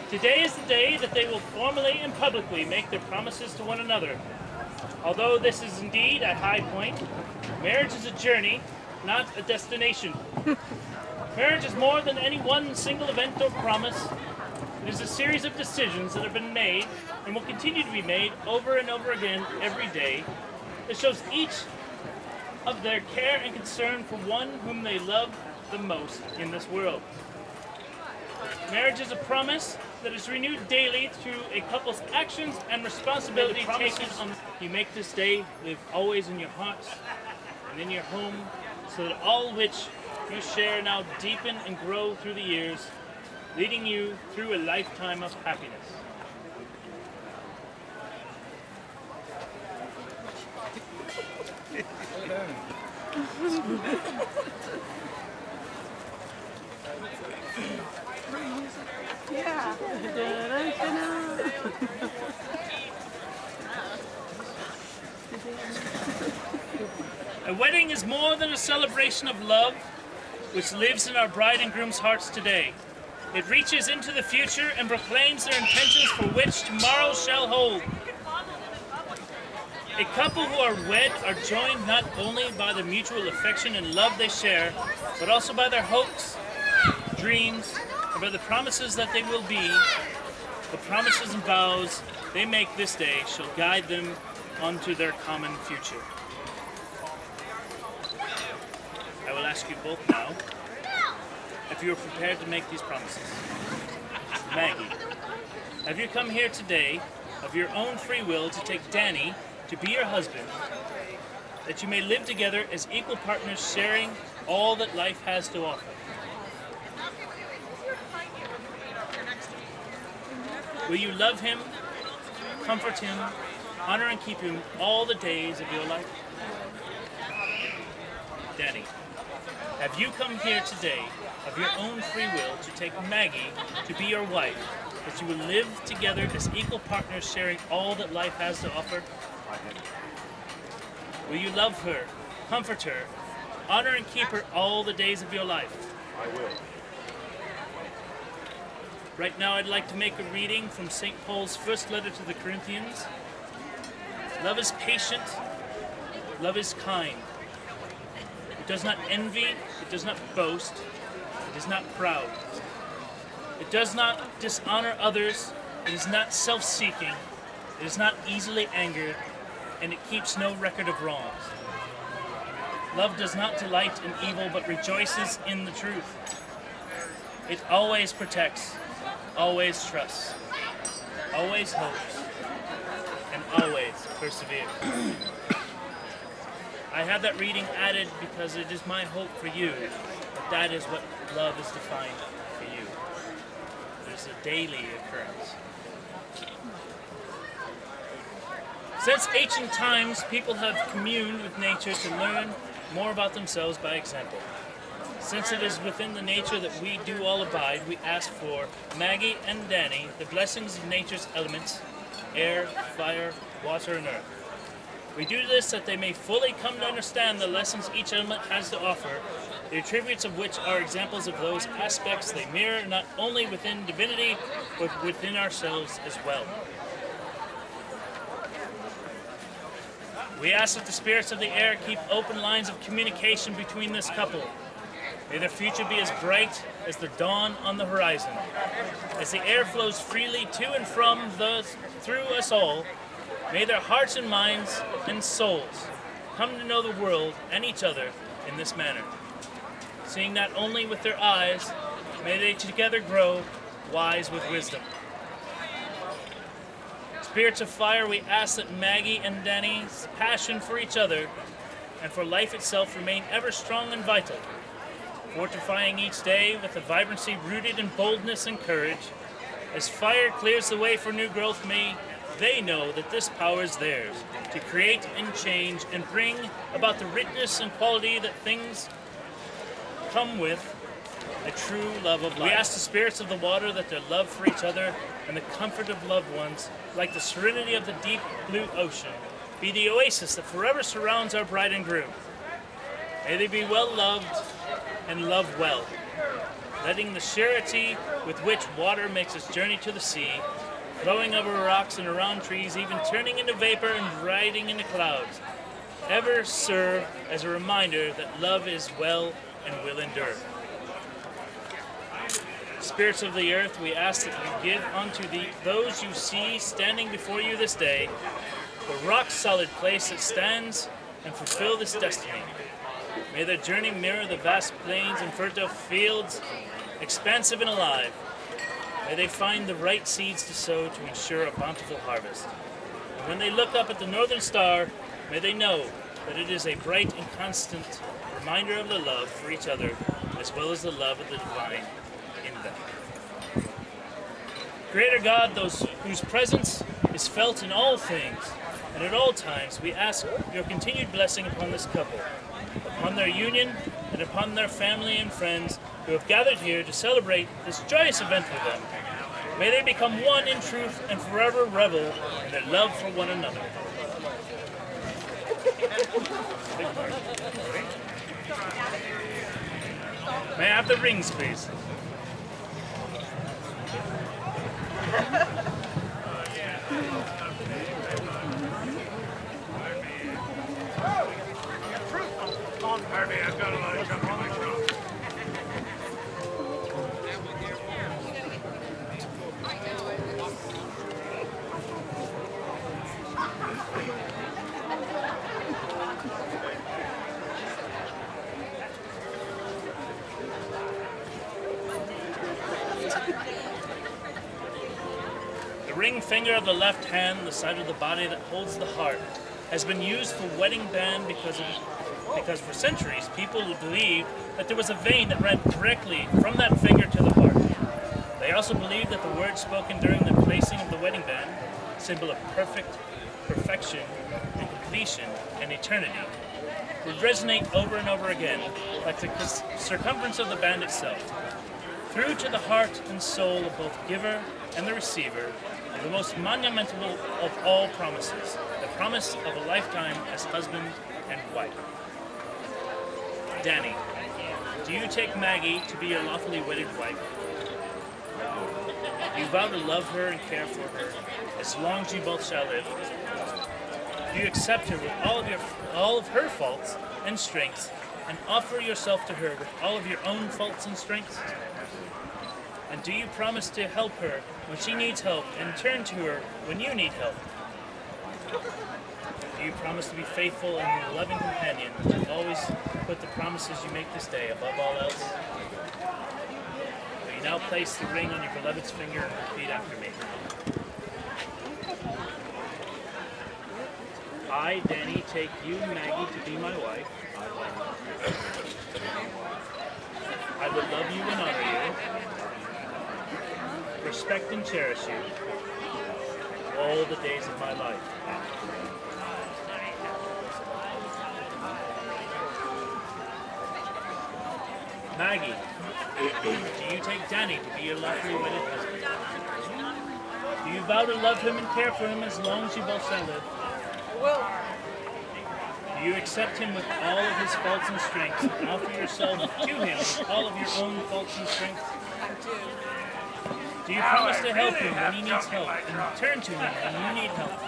Today is the day that they will formally and publicly make their promises to one another. Although this is indeed a high point, marriage is a journey, not a destination. Marriage is more than any one single event or promise. It is a series of decisions that have been made and will continue to be made over and over again every day that shows each of their care and concern for one whom they love the most in this world. Marriage is a promise that is renewed daily through a couple's actions and responsibility taken on. You make this day live always in your hearts and in your home, so that all which you share now deepen and grow through the years, leading you through a lifetime of happiness. Yeah. A wedding is more than a celebration of love, which lives in our bride and groom's hearts today. It reaches into the future and proclaims their intentions for which tomorrow shall hold. A couple who are wed are joined not only by the mutual affection and love they share, but also by their hopes, dreams, and by the promises that they will be. The promises and vows they make this day shall guide them onto their common future. I will ask you both now if you are prepared to make these promises. Maggie, have you come here today of your own free will to take Danny to be your husband, that you may live together as equal partners, sharing all that life has to offer? Will you love him, comfort him, honor and keep him all the days of your life? Danny, have you come here today of your own free will to take Maggie to be your wife, that you will live together as equal partners, sharing all that life has to offer? Will you love her, comfort her, honor and keep her all the days of your life? I will. Right now I'd like to make a reading from St. Paul's first letter to the Corinthians. Love is patient, love is kind. It does not envy, it does not boast, it is not proud. It does not dishonor others, it is not self-seeking, it is not easily angered, and it keeps no record of wrongs. Love does not delight in evil, but rejoices in the truth. It always protects, always trusts, always hopes, and always perseveres. I had that reading added because it is my hope for you that is what love is defined for you. It is a daily occurrence. Since ancient times, people have communed with nature to learn more about themselves by example. Since it is within the nature that we do all abide, we ask for Maggie and Danny, the blessings of nature's elements, air, fire, water, and earth. We do this that they may fully come to understand the lessons each element has to offer, the attributes of which are examples of those aspects they mirror not only within divinity, but within ourselves as well. We ask that the spirits of the air keep open lines of communication between this couple. May their future be as bright as the dawn on the horizon. As the air flows freely to and from through us all, may their hearts and minds and souls come to know the world and each other in this manner. Seeing not only with their eyes, may they together grow wise with wisdom. Spirits of fire, we ask that Maggie and Danny's passion for each other and for life itself remain ever strong and vital, fortifying each day with a vibrancy rooted in boldness and courage. As fire clears the way for new growth, may they know that this power is theirs to create and change and bring about the richness and quality that things come with the true love of life. We ask the spirits of the water that their love for each other and the comfort of loved ones, like the serenity of the deep blue ocean, be the oasis that forever surrounds our bride and groom. May they be well loved and love well. letting the surety with which water makes its journey to the sea, flowing over rocks and around trees, even turning into vapor and riding into clouds, ever serve as a reminder that love is well and will endure. Spirits of the earth, we ask that you give unto those you see standing before you this day the rock-solid place that stands and fulfill this destiny. May their journey mirror the vast plains and fertile fields, expansive and alive. May they find the right seeds to sow to ensure a bountiful harvest. And when they look up at the northern star, may they know that it is a bright and constant reminder of the love for each other, as well as the love of the divine in them. Creator God, those whose presence is felt in all things and at all times, we ask your continued blessing upon this couple, upon their union, and upon their family and friends who have gathered here to celebrate this joyous event with them. May they become one in truth and forever revel in their love for one another. May I have the rings, please? Harvey, I've got a lot of junk in my trunk. The ring finger of the left hand, the side of the body that holds the heart, has been used for wedding band because for centuries people believed that there was a vein that ran directly from that finger to the heart. They also believed that the words spoken during the placing of the wedding band, symbol of perfection and completion and eternity, would resonate over and over again like the circumference of the band itself, through to the heart and soul of both giver and the receiver, of the most monumental of all promises, the promise of a lifetime as husband and wife. Danny, do you take Maggie to be your lawfully wedded wife? Do you vow to love her and care for her as long as you both shall live? Do you accept her with all of her faults and strengths, and offer yourself to her with all of your own faults and strengths? And do you promise to help her when she needs help and turn to her when you need help? Do you promise to be faithful and a loving companion, to always put the promises you make this day above all else? Will you now place the ring on your beloved's finger and repeat after me? I, Danny, take you, Maggie, to be my wife. I will love you and honor you, respect and cherish you all the days of my life. Maggie, do you take Danny to be your lawfully wedded husband? Do you vow to love him and care for him as long as you both shall live? I will. Do you accept him with all of his faults and strengths and offer yourself to him with all of your own faults and strengths? I do. Do you promise to help him when he needs help and turn to him when you need help?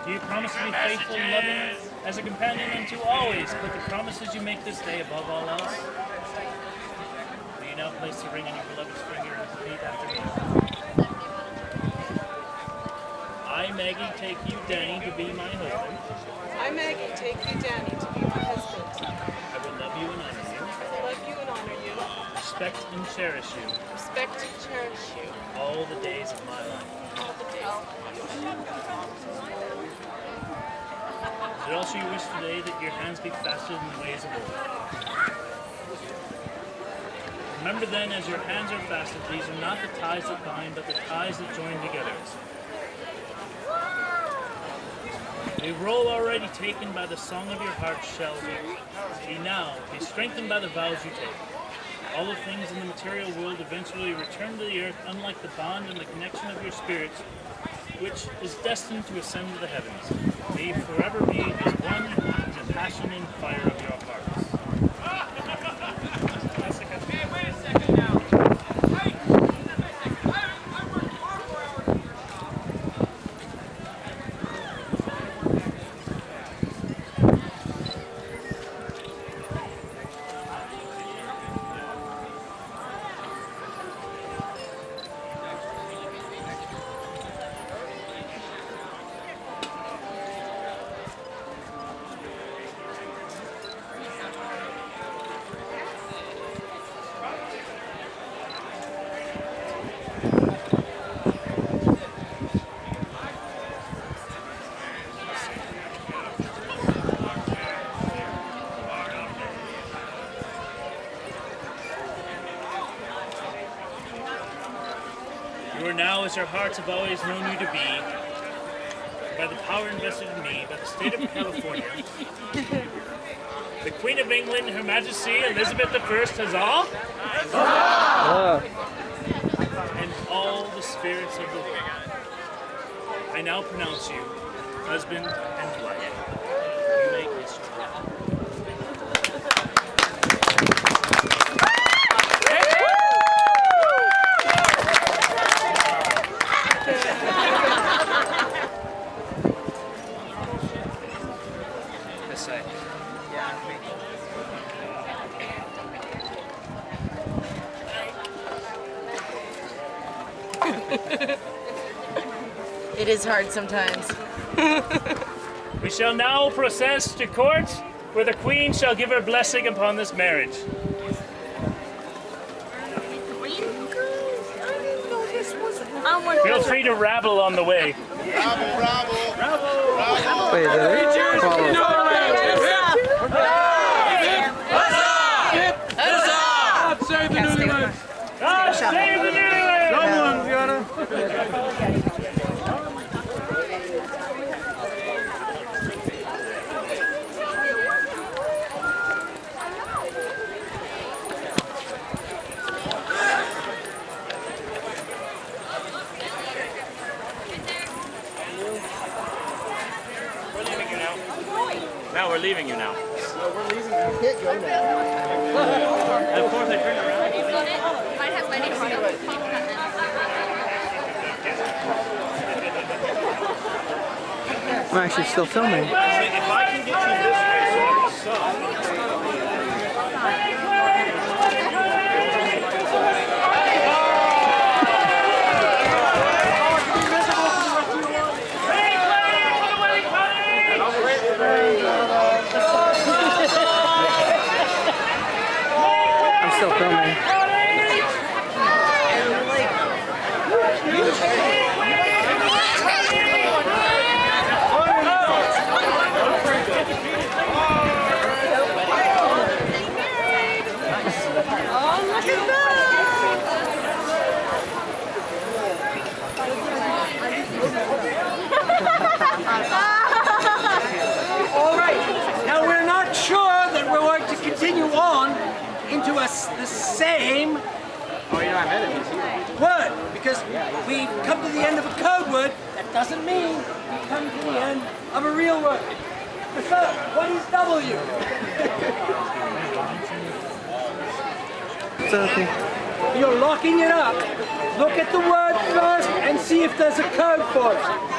Do you promise to be faithful and loving as a companion and to always put the promises you make this day above all else? Will you now place the ring on your beloved's finger and repeat after me? I, Maggie, take you, Danny, to be my husband. I, Maggie, take you, Danny, to be my husband. I will love you and honor you, I will love you and honor you, respect and cherish you respect and cherish you all the days of my life. all the days of my life. Is it also your wish today that your hands be faster than the ways of old? Remember then, as your hands are fastened, these are not the ties that bind, but the ties that join together. A role already taken by the song of your heart shall be now, be strengthened by the vows you take. All the things in the material world eventually return to the earth, unlike the bond and the connection of your spirits, which is destined to ascend to the heavens. May you forever be as one in the passion and fire of your hearts. are now as your hearts have always known you to be, by the power invested in me by the state of California. The Queen of England, Her Majesty Elizabeth I has all, and all the spirits of the world. I now pronounce you husband and wife. You make history. This side. It is hard sometimes. We shall now proceed to court, where the Queen shall give her blessing upon this marriage. Feel free to rabble on the way. Wait, Save the newlyweds! God save the newlyweds! Someone's gotta. Now we're leaving you now. we're leaving. You can't go now. And of course I turned around. Mine has my name on it. I'm actually still filming. If I can get you this way, so I can I'm still filming. All right. Now we're not sure that we're going to continue on into the same word, because we've come to the end of a code word. That doesn't mean we come to the end of a real word. So, what is W? It's okay. You're locking it up. Look at the word first and see if there's a code for it.